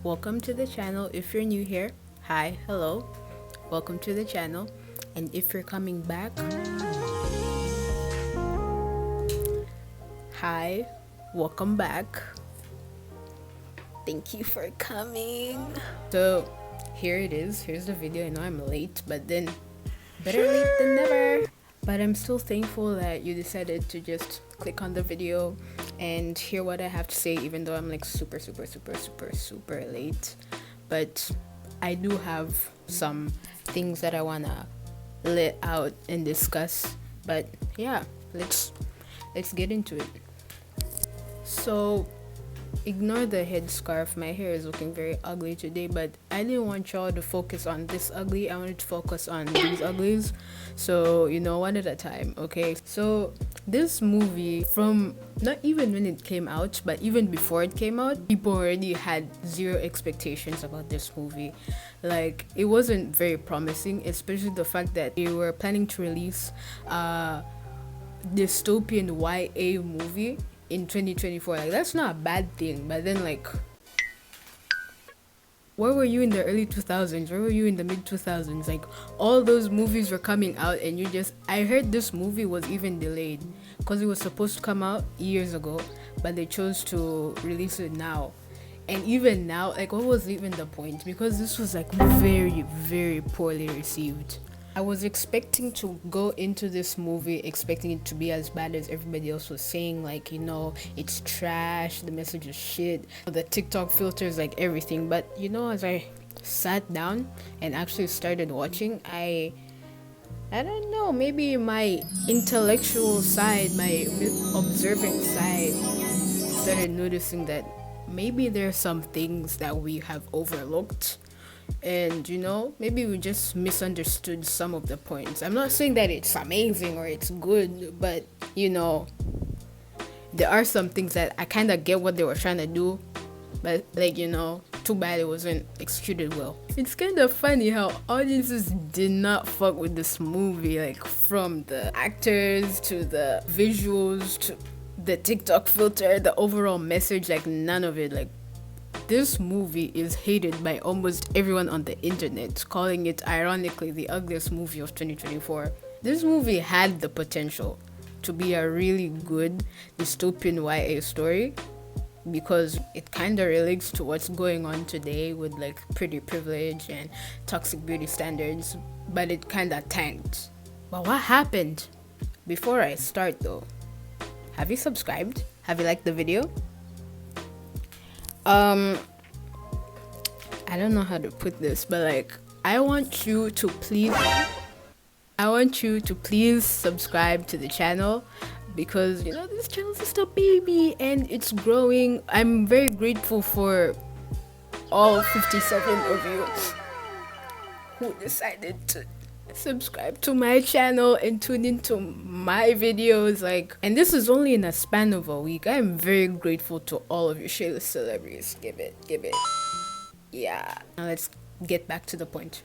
Welcome to the channel. If you're new here, hi, hello, welcome to the channel. And if you're coming back, hi, welcome back. Thank you for coming. So here it is. Here's the video. I know I'm late, but then better late than never. But I'm still thankful that you decided to just click on the video and hear what I have to say, even though I'm like super late. But I do have some things that I wanna let out and discuss. But yeah, let's get into it. So ignore the headscarf. My hair is looking very ugly today, but I didn't want y'all to focus on this ugly. I wanted to focus on these uglies. So, one at a time, okay? So this movie, from not even when it came out, but even before it came out, people already had zero expectations about this movie. Like, it wasn't very promising, especially the fact that they were planning to release a dystopian YA movie in 2024. Like, that's not a bad thing, but then, like, where were you in the early 2000s? Where were you in the mid 2000s? Like, all those movies were coming out, and I heard this movie was even delayed because it was supposed to come out years ago, but they chose to release it now. And even now, like, what was even the point? Because this was like very poorly received. I was expecting to go into this movie expecting it to be as bad as everybody else was saying, like, it's trash, the message is shit, the TikTok filters, like everything. But as I sat down and actually started watching, I don't know, maybe my intellectual side, my observant side started noticing that maybe there's some things that we have overlooked. And maybe we just misunderstood some of the points. I'm not saying that it's amazing or it's good, but there are some things that I kind of get what they were trying to do, but like too bad it wasn't executed well. It's kind of funny how audiences did not fuck with this movie, like from the actors to the visuals to the TikTok filter, the overall message, like none of it. Like, this movie is hated by almost everyone on the internet, calling it ironically the ugliest movie of 2024. This movie had the potential to be a really good dystopian YA story because it kind of relates to what's going on today with like pretty privilege and toxic beauty standards, but it kind of tanked. But what happened? Before I start though, have you subscribed? Have you liked the video? I don't know how to put this, but like, I want you to please subscribe to the channel because this channel is just a baby and it's growing. I'm very grateful for all 57 of you who decided to subscribe to my channel and tune into my videos, like, and this is only in a span of a week. I'm very grateful to all of you shameless celebrities. Give it. Yeah, now let's get back to the point.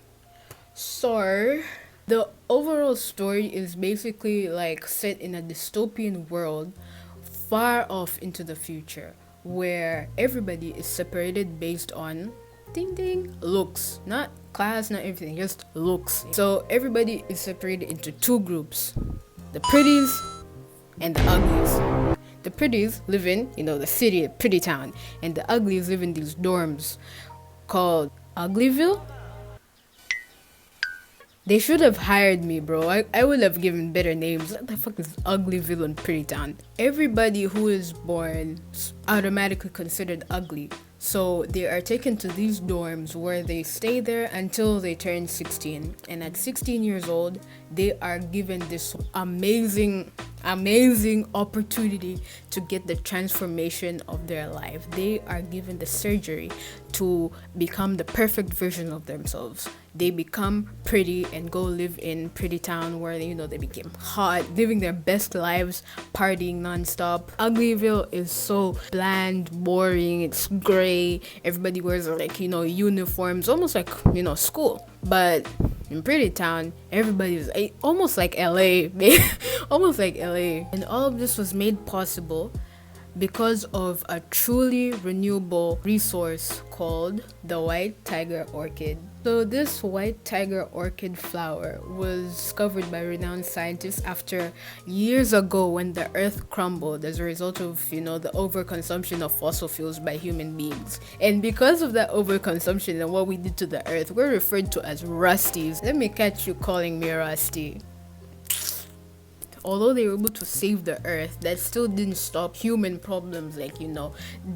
So the overall story is basically like set in a dystopian world far off into the future where everybody is separated based on looks, not class, not everything, just looks. So everybody is separated into two groups: the pretties and the uglies. The pretties live in the city, a pretty town, and the uglies live in these dorms called Uglyville. They should have hired me, bro. I would have given better names. What the fuck is Uglyville and Pretty Town? Everybody who is born is automatically considered ugly. So they are taken to these dorms where they stay there until they turn 16. And at 16 years old, they are given this amazing opportunity to get the transformation of their life. They are given the surgery to become the perfect version of themselves. They become pretty and go live in Pretty Town where they became hot, living their best lives, partying nonstop. Uglyville is so bland, boring, it's gray. Everybody wears like uniforms, almost like school. But in Pretty Town, everybody was almost like LA, almost like LA. And all of this was made possible because of a truly renewable resource called the white tiger orchid. So this white tiger orchid flower was discovered by renowned scientists after years ago when the earth crumbled as a result of, the overconsumption of fossil fuels by human beings. And because of that overconsumption and what we did to the earth, we're referred to as rusties. Let me catch you calling me rusty. Although they were able to save the earth, that still didn't stop human problems like,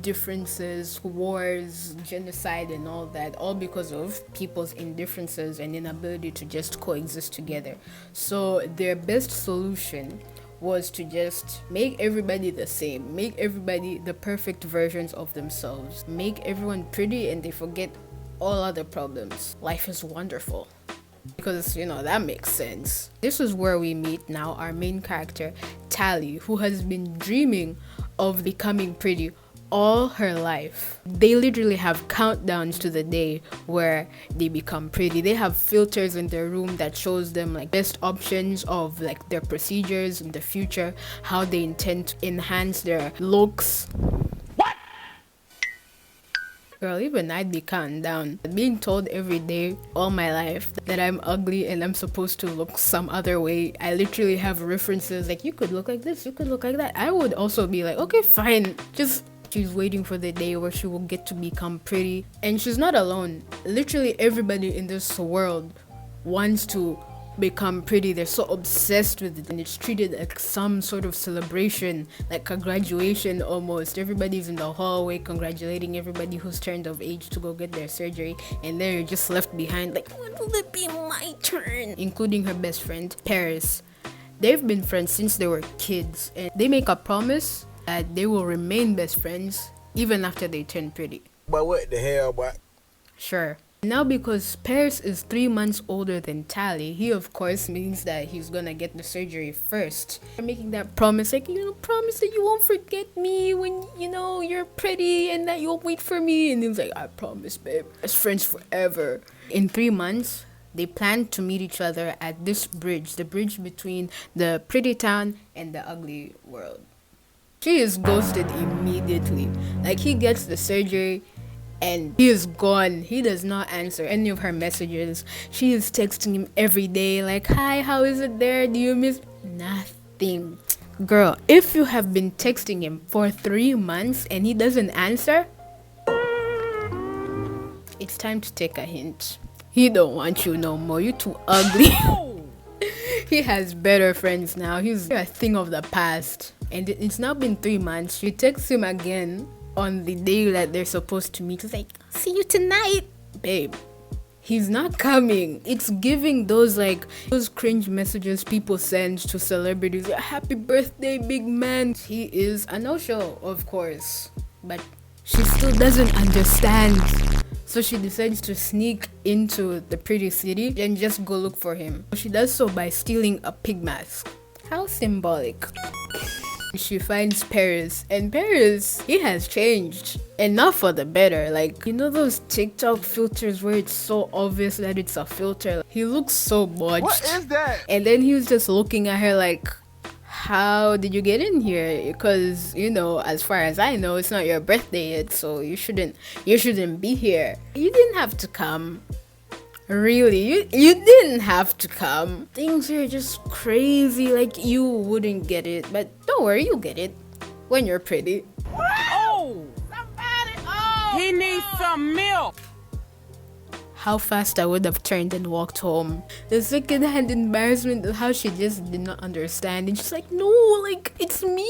differences, wars, genocide, and all that, all because of people's indifferences and inability to just coexist together. So their best solution was to just make everybody the same, make everybody the perfect versions of themselves, make everyone pretty, and they forget all other problems. Life is wonderful. Because, that makes sense. This is where we meet now our main character, Tally, who has been dreaming of becoming pretty all her life. They literally have countdowns to the day where they become pretty. They have filters in their room that shows them best options of their procedures in the future, how they intend to enhance their looks. Girl, even I'd be counting down. Being told every day, all my life, that I'm ugly and I'm supposed to look some other way. I literally have references you could look like this, you could look like that. I would also be okay, fine. She's waiting for the day where she will get to become pretty. And she's not alone. Literally everybody in this world wants to become pretty. They're so obsessed with it, and it's treated like some sort of celebration, like a graduation almost. Everybody's in the hallway congratulating everybody who's turned of age to go get their surgery, and then you're just left behind when will it be my turn? Including her best friend, Paris. They've been friends since they were kids, and they make a promise that they will remain best friends even after they turn pretty. But what the hell, boy? Sure. Now, because Paris is 3 months older than Tally, he of course means that he's gonna get the surgery first. They're making that promise, promise that you won't forget me when, you're pretty, and that you'll wait for me. And he's like, I promise, babe. As friends forever. In 3 months, they plan to meet each other at this bridge, the bridge between the pretty town and the ugly world. She is ghosted immediately. He gets the surgery, and he is gone. He does not answer any of her messages. She is texting him every day hi, how is it there? Do you miss? Nothing. Girl, if you have been texting him for 3 months and he doesn't answer, it's time to take a hint. He don't want you no more. You too ugly. He has better friends now. He's a thing of the past. And it's now been 3 months. She texts him again on the day that they're supposed to meet. It's see you tonight, babe. He's not coming. It's giving those cringe messages people send to celebrities. Happy birthday, big man. He is a no-show, of course, but she still doesn't understand. So she decides to sneak into the pretty city and just go look for him. She does so by stealing a pig mask. How symbolic. She finds Paris, and Paris, he has changed, and not for the better. Those TikTok filters where it's so obvious that it's a filter. He looks so botched. What is that? And then he was just looking at her how did you get in here? Because as far as I know, it's not your birthday yet, so you shouldn't be here. You didn't have to come. Really, you didn't have to come. Things are just crazy. You wouldn't get it, but don't worry, you'll get it when you're pretty. Oh, somebody! Oh, he needs some milk. How fast I would have turned and walked home. The second-hand embarrassment of how she just did not understand, and she's no, it's me.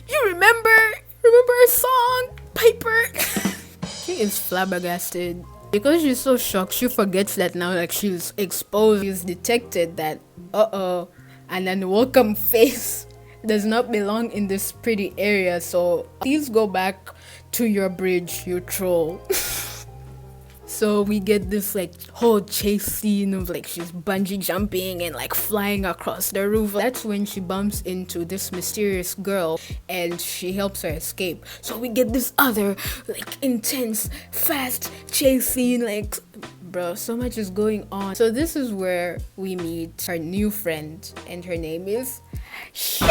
You remember our song, Piper? She is flabbergasted. Because she's so shocked, she forgets that now she's exposed. She's detected that, an unwelcome face does not belong in this pretty area. So please go back to your bridge, you troll. So we get this whole chase scene of she's bungee jumping and flying across the roof. That's when she bumps into this mysterious girl and she helps her escape. So we get this other intense, fast chase scene. Bro, so much is going on. So this is where we meet her new friend, and her name is Shay.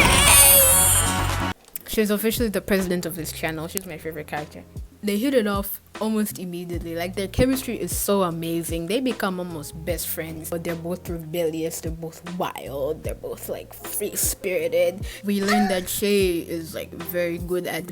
She's officially the president of this channel. She's my favorite character. They hit it off almost immediately. Like, their chemistry is so amazing. They become almost best friends. But they're both rebellious. They're both wild. They're both like free-spirited. We learned that Shay is like very good at,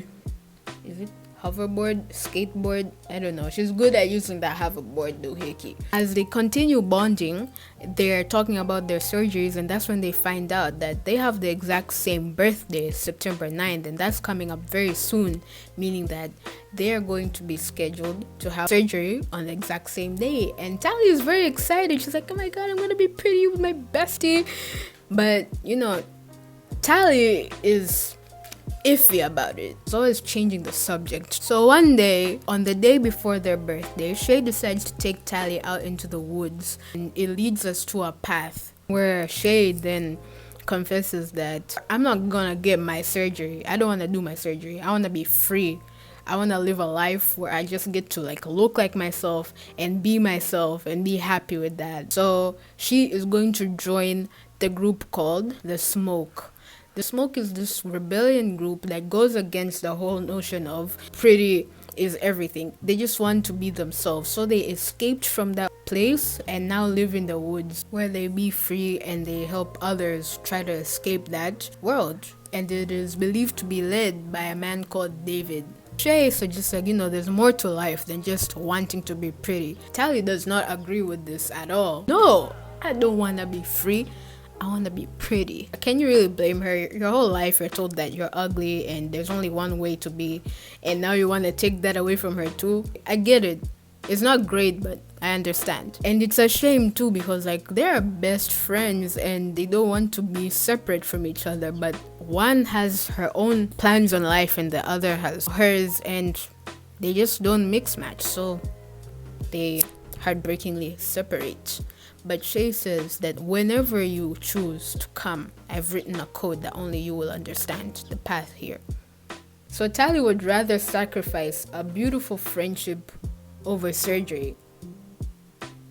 is it hoverboard, skateboard? I don't know. She's good at using that hoverboard doohickey. As they continue bonding, they're talking about their surgeries, and that's when they find out that they have the exact same birthday, September 9th, and that's coming up very soon, meaning that they're going to be scheduled to have surgery on the exact same day. And Tally is very excited. She's like, oh my god, I'm gonna be pretty with my bestie. But you know, Tally is iffy about it. It's always changing the subject. So one day, on the day before their birthday, Shay decides to take Tally out into the woods, and it leads us to a path where Shay then confesses that I'm not gonna get my surgery. I don't want to do my surgery. I want to be free. I want to live a life where I just get to like look like myself and be myself and be happy with that. So she is going to join the group called The Smoke. The Smoke is this rebellion group that goes against the whole notion of pretty is everything. They just want to be themselves. So they escaped from that place and now live in the woods where they be free, and they help others try to escape that world. And it is believed to be led by a man called David. Shay suggests like, there's more to life than just wanting to be pretty. Tally does not agree with this at all. No, I don't want to be free. I want to be pretty. Can you really blame her? Your whole life you're told that you're ugly and there's only one way to be, and now you want to take that away from her too? I get it. It's not great, but I understand. And it's a shame too, because like they're best friends and they don't want to be separate from each other, but one has her own plans on life and the other has hers, and they just don't mix match, so they heartbreakingly separate. But Shay says that whenever you choose to come, I've written a code that only you will understand the path here. So Tally would rather sacrifice a beautiful friendship over surgery.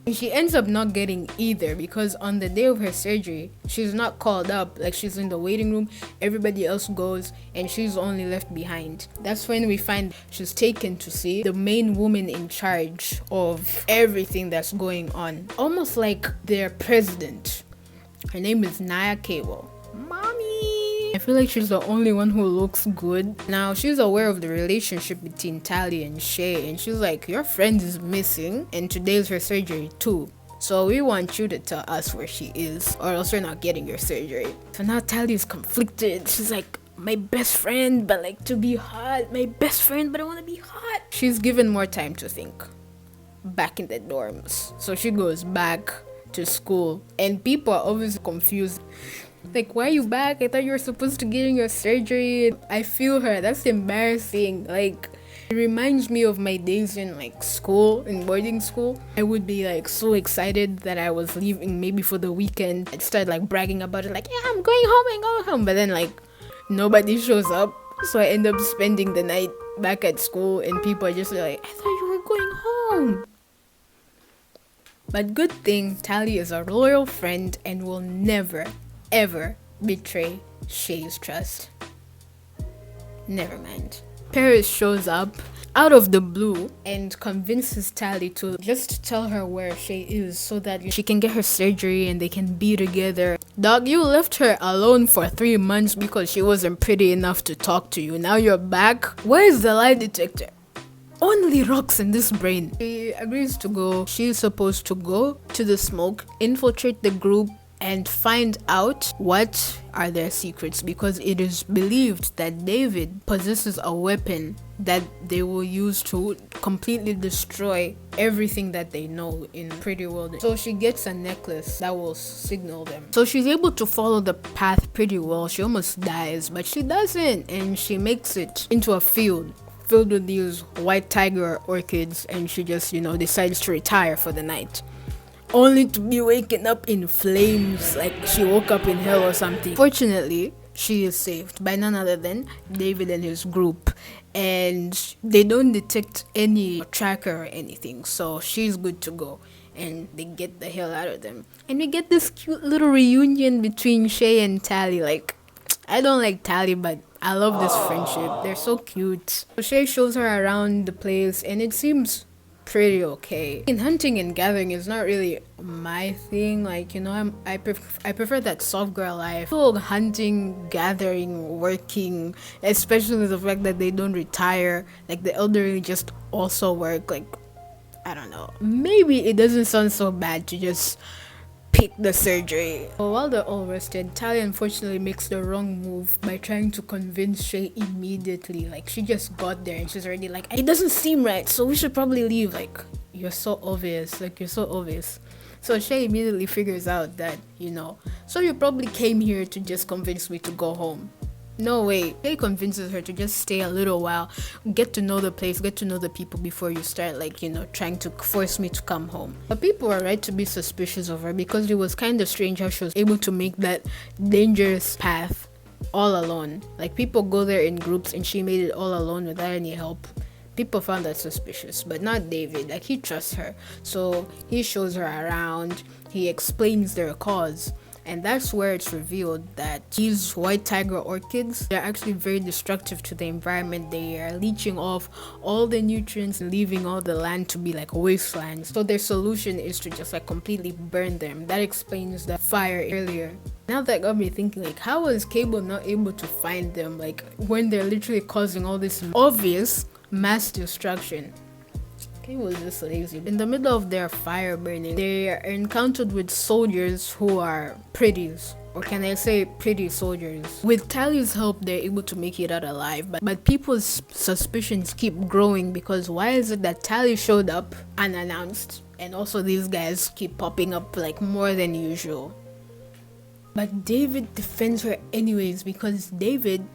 And she ends up not getting either, because on the day of her surgery, she's not called up. Like, she's in the waiting room, everybody else goes, and she's only left behind. That's when we find she's taken to see the main woman in charge of everything that's going on. Almost like their president. Her name is Naya Cable. Mommy! I feel like she's the only one who looks good. Now, she's aware of the relationship between Tally and Shay, and she's like, your friend is missing, and today's her surgery too. So we want you to tell us where she is, or else you're not getting your surgery. So now Tally is conflicted. She's like, my best friend, but like to be hot. My best friend, but I want to be hot. She's given more time to think. Back in the dorms. So she goes back to school, and people are obviously confused. Like, why are you back? I thought you were supposed to get your surgery. I feel her. That's embarrassing. Like, it reminds me of my days in like school, in boarding school. I would be like so excited that I was leaving maybe for the weekend. I'd start like bragging about it, like, yeah, I'm going home. But then like nobody shows up. So I end up spending the night back at school, and people are just like, I thought you were going home. But good thing Tally is a loyal friend and will never ever betray Shay's trust. Never mind. Paris shows up out of the blue and convinces Tally to just tell her where Shay is so that she can get her surgery and they can be together. Dog, you left her alone for 3 months because she wasn't pretty enough to talk to you. Now you're back. Where is the lie detector? Only rocks in this brain. She agrees to go. She's supposed to go to the Smoke, infiltrate the group, and find out what are their secrets, because it is believed that David possesses a weapon that they will use to completely destroy everything that they know in Pretty World. So she gets a necklace that will signal them. So she's able to follow the path pretty well. She almost dies, but she doesn't, and she makes it into a field filled with these white tiger orchids, and she just, decides to retire for the night, only to be waken up in flames, like she woke up in hell or something. Fortunately, she is saved by none other than David and his group, and they don't detect any tracker or anything, so she's good to go, and they get the hell out of them. And we get this cute little reunion between Shay and Tally. Like, I don't like Tally, but I love this friendship. They're so cute. So Shay shows her around the place, and it seems pretty okay. In hunting and gathering is not really my thing. Like, you know, I prefer that soft girl life. So hunting, gathering, working, especially the fact that they don't retire. Like the elderly just also work. Like, I don't know. Maybe it doesn't sound so bad to just pick the surgery. But while they're all rested, Tally unfortunately makes the wrong move by trying to convince Shay immediately. Like, she just got there and she's already like, it doesn't seem right, so we should probably leave. Like, you're so obvious. Like, you're so obvious. So Shay immediately figures out that, you know, so you probably came here to just convince me to go home. No way. Shay convinces her to just stay a little while, get to know the place, get to know the people before you start, like, you know, trying to force me to come home. But people are right to be suspicious of her because it was kind of strange how she was able to make that dangerous path all alone. Like, people go there in groups and she made it all alone without any help. People found that suspicious, but not David. Like, he trusts her. So he shows her around, he explains their cause. And that's where it's revealed that these white tiger orchids, they're actually very destructive to the environment. They are leaching off all the nutrients and leaving all the land to be like a wasteland. So their solution is to just like completely burn them. That explains the fire earlier. Now that got me thinking, like, how was Cable not able to find them, like, when they're literally causing all this obvious mass destruction? He was just lazy. In the middle of their fire burning, they are encountered with soldiers who are pretties. Or can I say pretty soldiers? With Tally's help, they're able to make it out alive. But people's suspicions keep growing because why is it that Tally showed up unannounced? And also these guys keep popping up like more than usual. But David defends her anyways because David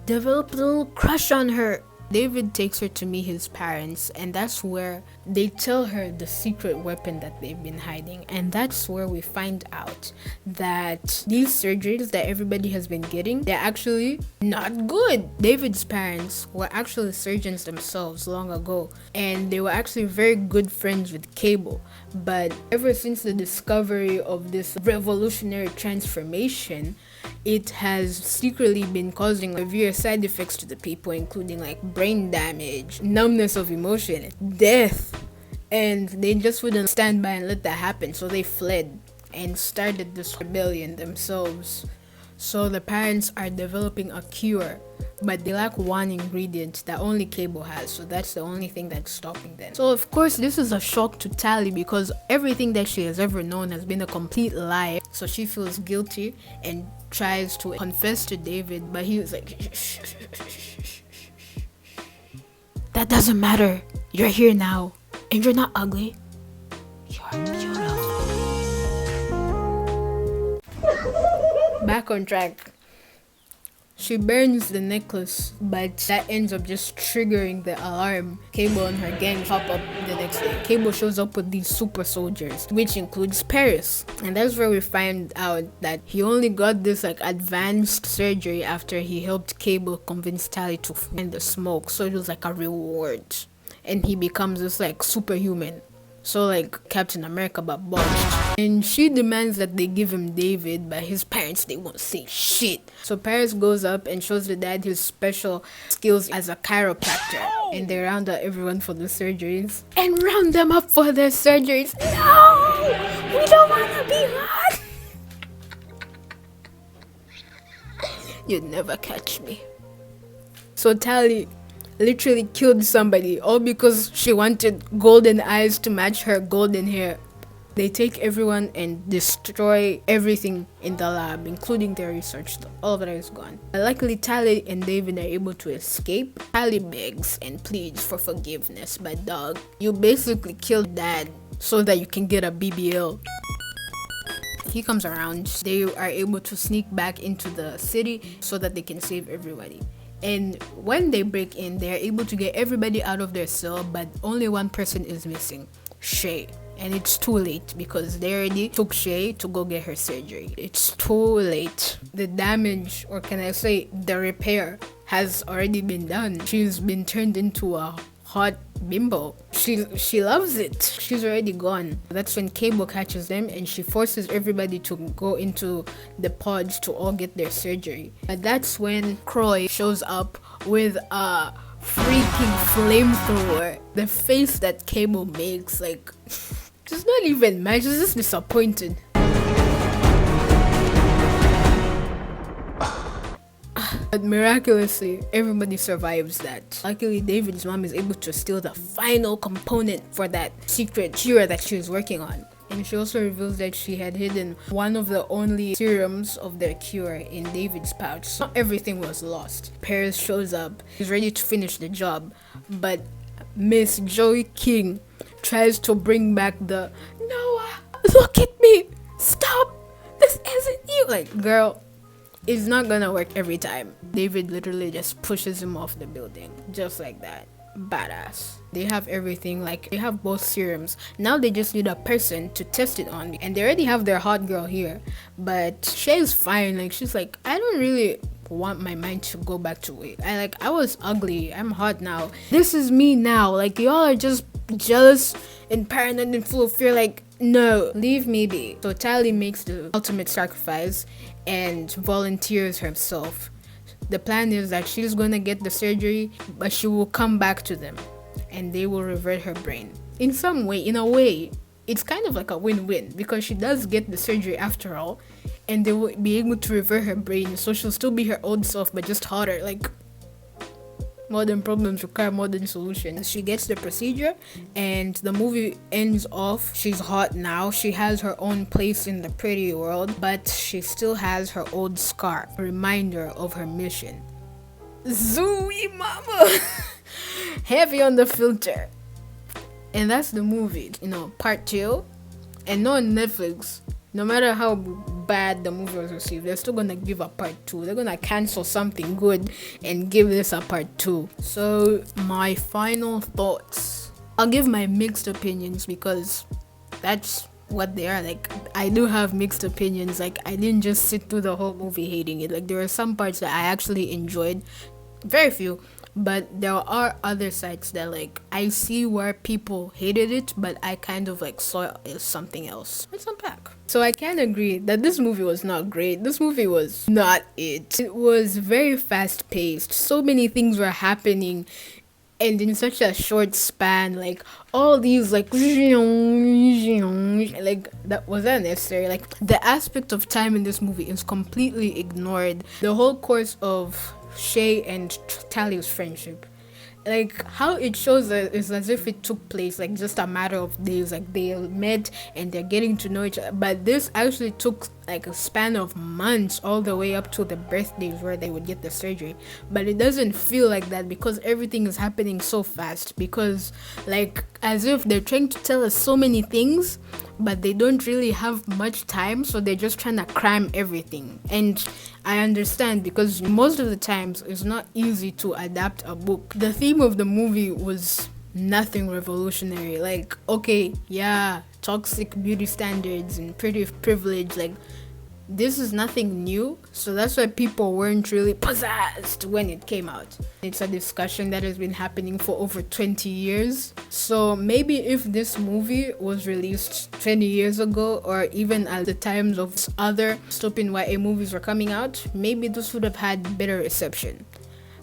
developed a little crush on her. David takes her to meet his parents, and that's where they tell her the secret weapon that they've been hiding. And that's where we find out that these surgeries that everybody has been getting, they're actually not good. David's parents were actually surgeons themselves long ago, and they were actually very good friends with Cable. But ever since the discovery of this revolutionary transformation, it has secretly been causing severe side effects to the people, including like brain damage, numbness of emotion, death. And they just wouldn't stand by and let that happen, so they fled and started this rebellion themselves. So the parents are developing a cure, but they lack one ingredient that only Cable has, so that's the only thing that's stopping them. So of course this is a shock to Tally because everything that she has ever known has been a complete lie. So she feels guilty and tries to confess to David, but he was like, that doesn't matter. You're here now, and you're not ugly. You're beautiful. Back on track. She burns the necklace, but that ends up just triggering the alarm. Cable and her gang pop up the next day. Cable shows up with these super soldiers, which includes Paris. And that's where we find out that he only got this like advanced surgery after he helped Cable convince Tally to find the smoke. So it was like a reward. And he becomes this like superhuman. So like Captain America but botched. And she demands that they give him David, but his parents, they won't say shit. So Paris goes up and shows the dad his special skills as a chiropractor. And they round up everyone for the surgeries. And round them up for their surgeries. No! We don't want to be hot! You'd never catch me. So Tally literally killed somebody, all because she wanted golden eyes to match her golden hair. They take everyone and destroy everything in the lab, including their research. All of it is gone. Luckily, Tally and David are able to escape. Tally begs and pleads for forgiveness, but dog, you basically killed Dad so that you can get a BBL. He comes around. They are able to sneak back into the city so that they can save everybody. And when they break in, they are able to get everybody out of their cell, but only one person is missing, Shay. And it's too late because they already took Shay to go get her surgery. It's too late. The damage, or can I say the repair, has already been done. She's been turned into a hot bimbo. She loves it. She's already gone. That's when Cable catches them and she forces everybody to go into the pods to all get their surgery. But that's when Croy shows up with a freaking flamethrower. The face that Cable makes, like, she's not even mad, she's just disappointed. But miraculously, everybody survives that. Luckily, David's mom is able to steal the final component for that secret cure that she was working on. And she also reveals that she had hidden one of the only serums of their cure in David's pouch. Not everything was lost. Paris shows up. He's ready to finish the job. But Miss Joey King tries to bring back the Noah, look at me! Stop! This isn't you! Like, girl, it's not gonna work every time. David literally just pushes him off the building. Just like that. Badass. They have everything, like they have both serums. Now they just need a person to test it on. And they already have their hot girl here. But Shay's fine. Like, she's like, I don't really want my mind to go back to it. I was ugly. I'm hot now. This is me now. Like, y'all are just jealous and paranoid and full of fear. Like, no, leave me be. So Tally makes the ultimate sacrifice and volunteers herself. The plan is that she's gonna get the surgery, but she will come back to them and they will revert her brain. In some way, in a way, it's kind of like a win-win because she does get the surgery after all and they will be able to revert her brain, so she'll still be her old self but just hotter. Like, modern problems require modern solutions. She gets the procedure and the movie ends off. She's hot now. She has her own place in the pretty world, but she still has her old scar, a reminder of her mission. Zooey mama! Heavy on the filter. And that's the movie, part 2. And no, on Netflix, no matter how bad the movie was received, they're still gonna give a part 2. They're gonna cancel something good and give this a part 2. So my final thoughts, I'll give my mixed opinions because that's what they are. Like, I do have mixed opinions. Like, I didn't just sit through the whole movie hating it. Like, there are some parts that I actually enjoyed, very few. But there are other sides that, like, I see where people hated it, but I kind of like saw it as something else. Let's unpack. So I can agree that this movie was not great. This movie was not it. It was very fast paced. So many things were happening and in such a short span. Like, all these like that wasn't necessary. Like, the aspect of time in this movie is completely ignored. The whole course of Shay and Tally's friendship, like, how it shows is as if it took place like just a matter of days. Like, they met and they're getting to know each other, but this actually took like a span of months, all the way up to the birthdays where they would get the surgery. But it doesn't feel like that because everything is happening so fast, because like as if they're trying to tell us so many things but they don't really have much time, so they're just trying to cram everything. And I understand, because most of the times it's not easy to adapt a book. The theme of the movie was nothing revolutionary. Like, okay, yeah, toxic beauty standards and pretty privilege, like, this is nothing new, so that's why people weren't really possessed when it came out. It's a discussion that has been happening for over 20 years. So maybe if this movie was released 20 years ago, or even at the times of other stupid YA movies were coming out, maybe this would have had better reception.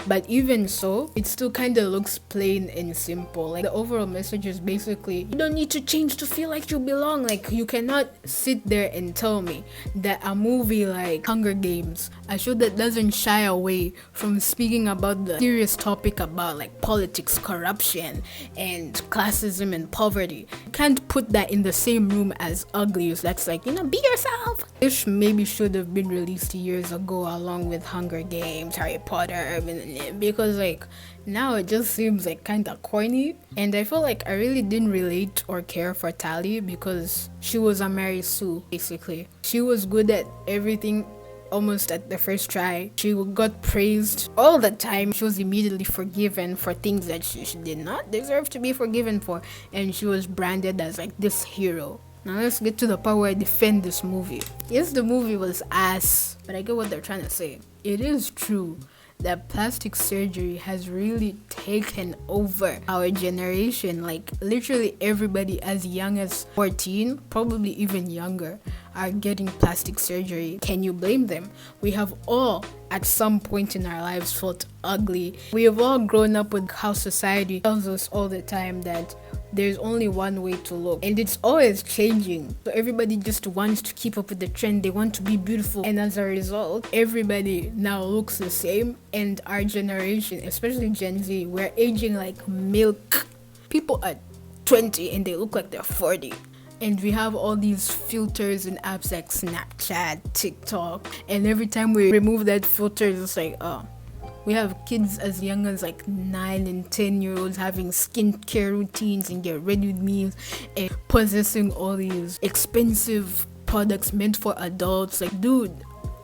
But even so, it still kind of looks plain and simple. Like, the overall message is basically, you don't need to change to feel like you belong. Like, you cannot sit there and tell me that a movie like Hunger Games, a show that doesn't shy away from speaking about the serious topic about like politics, corruption, and classism and poverty, you can't put that in the same room as Uglies. That's like, be yourself. This maybe should have been released years ago along with Hunger Games, Harry Potter, because like now it just seems like kind of corny. And I feel like I really didn't relate or care for Tally because she was a Mary Sue. Basically, she was good at everything almost at the first try. She got praised all the time. She was immediately forgiven for things that she did not deserve to be forgiven for, and she was branded as like this hero. Now let's get to the part where I defend this movie. Yes, the movie was ass, but I get what they're trying to say. It is true that plastic surgery has really taken over our generation. Like literally everybody as young as 14, probably even younger, are getting plastic surgery. Can you blame them? We have all at some point in our lives felt ugly. We have all grown up with how society tells us all the time that there's only one way to look, and it's always changing. So everybody just wants to keep up with the trend. They want to be beautiful, and as a result, everybody now looks the same. And our generation, especially Gen Z, we're aging like milk. People are 20 and they look like they're 40. And we have all these filters and apps like Snapchat, TikTok, and every time we remove that filter, it's like, oh, we have kids as young as like 9 and 10-year-olds having skincare routines and get ready with meals and possessing all these expensive products meant for adults. Like, dude,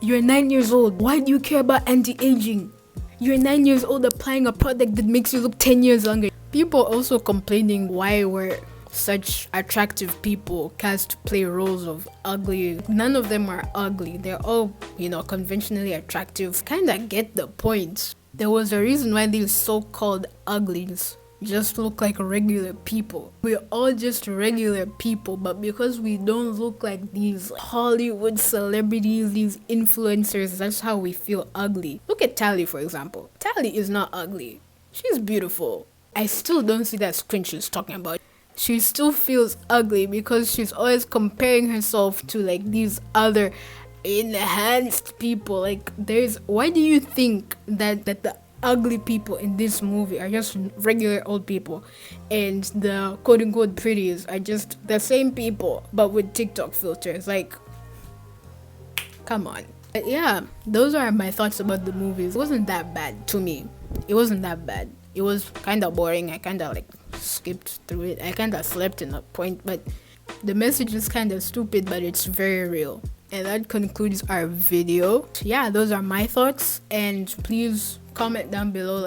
you're 9 years old. Why do you care about anti-aging? You're 9 years old applying a product that makes you look 10 years younger. People also complaining why we're such attractive people cast to play roles of ugly. None of them are ugly. They're all, conventionally attractive. Kinda get the point. There was a reason why these so-called uglies just look like regular people. We're all just regular people, but because we don't look like these Hollywood celebrities, these influencers, that's how we feel ugly. Look at Tally, for example. Tally is not ugly. She's beautiful. I still don't see that screen she's talking about. She still feels ugly because she's always comparing herself to like these other enhanced people. Like, why do you think that the ugly people in this movie are just regular old people and the quote unquote pretties are just the same people but with TikTok filters? Like, come on. But yeah, those are my thoughts about the movies. It wasn't that bad to me. It wasn't that bad. It was kind of boring. I kind of skipped through it. I kind of slept in a point, but the message is kind of stupid, but it's very real. And that concludes our video. Yeah, those are my thoughts, and please comment down below,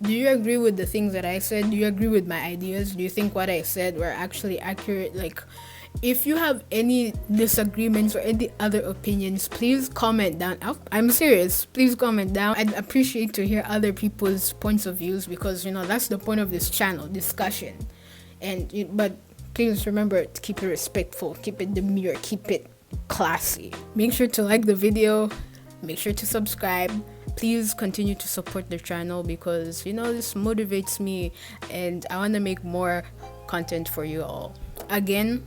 do you agree with the things that I said? Do you agree with my ideas? Do you think what I said were actually accurate? If you have any disagreements or any other opinions, please comment down. I'm serious. Please comment down. I'd appreciate to hear other people's points of views because, that's the point of this channel, discussion. But please remember to keep it respectful, keep it demure, keep it classy. Make sure to like the video. Make sure to subscribe. Please continue to support the channel because, this motivates me and I want to make more content for you all. Again,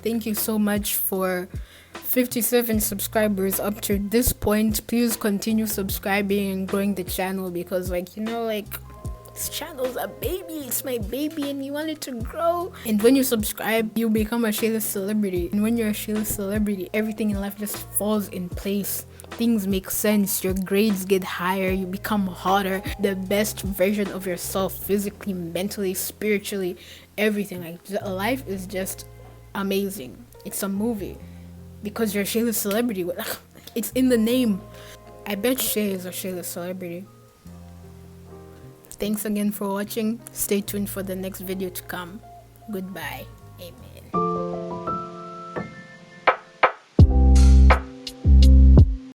thank you so much for 57 subscribers up to this point. Please continue subscribing and growing the channel because this channel's a baby. It's my baby and you want it to grow. And when you subscribe, you become a Shayla celebrity. And when you're a Shayla celebrity, everything in life just falls in place. Things make sense. Your grades get higher. You become hotter. The best version of yourself, physically, mentally, spiritually, everything. Life is just amazing. It's a movie because you're a Shayla celebrity. It's in the name. I bet Shay is a Shayla celebrity. Thanks again for watching. Stay tuned for the next video to come. Goodbye. Amen.